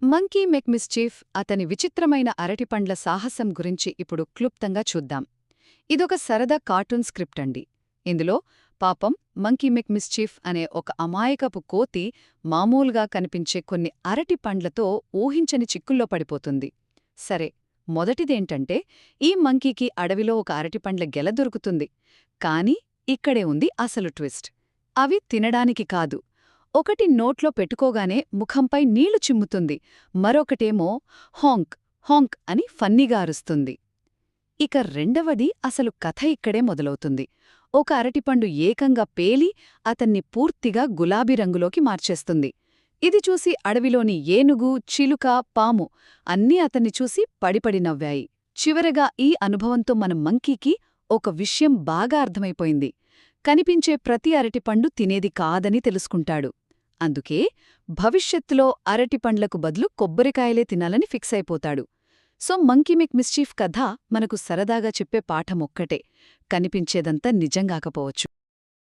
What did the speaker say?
Monkey మెక్మిస్చీఫ్ అతని విచిత్రమైన అరటిపండ్ల సాహసం గురించి ఇప్పుడు క్లుప్తంగా చూద్దాం. ఇదొక సరదా కార్టూన్ స్క్రిప్ట్ అండి. ఇందులో పాపం మంకీ మెక్మిస్చీఫ్ అనే ఒక అమాయకపు కోతి మామూలుగా కనిపించే కొన్ని అరటిపండ్లతో ఊహించని చిక్కుల్లో పడిపోతుంది. సరే, మొదటిదేంటంటే ఈ మంకీకి అడవిలో ఒక అరటిపండ్ల గెల దొరుకుతుంది. కాని ఇక్కడే ఉంది అసలు ట్విస్ట్. అవి తినడానికి కాదు. ఒకటి నోట్లో పెట్టుకోగానే ముఖంపై నీళ్లు చిమ్ముతుంది, మరొకటేమో హాంక్ హాంక్ అని ఫన్నీగా అరుస్తుంది. ఇక రెండవది అసలు కథ ఇక్కడే మొదలవుతుంది. ఒక అరటిపండు ఏకంగా పేలి అతన్ని పూర్తిగా గులాబీ రంగులోకి మార్చేస్తుంది. ఇది చూసి అడవిలోని ఏనుగు, చిలుక, పాము అన్నీ అతన్ని చూసి పడిపడి నవ్వాయి. చివరగా ఈ అనుభవంతో మన మంకీకి ఒక విషయం బాగా అర్థమైపోయింది. కనిపించే ప్రతి అరటిపండు తినేది కాదని తెలుసుకుంటాడు. అందుకే భవిష్యత్తులో అరటిపండ్లకు బదులు కొబ్బరికాయలే తినాలని ఫిక్స్ అయిపోతాడు. సో మంకీ మెక్మిస్చీఫ్ కథ మనకు సరదాగా చెప్పే పాఠమొక్కటే: కనిపించేదంతా నిజంగాకపోవచ్చు.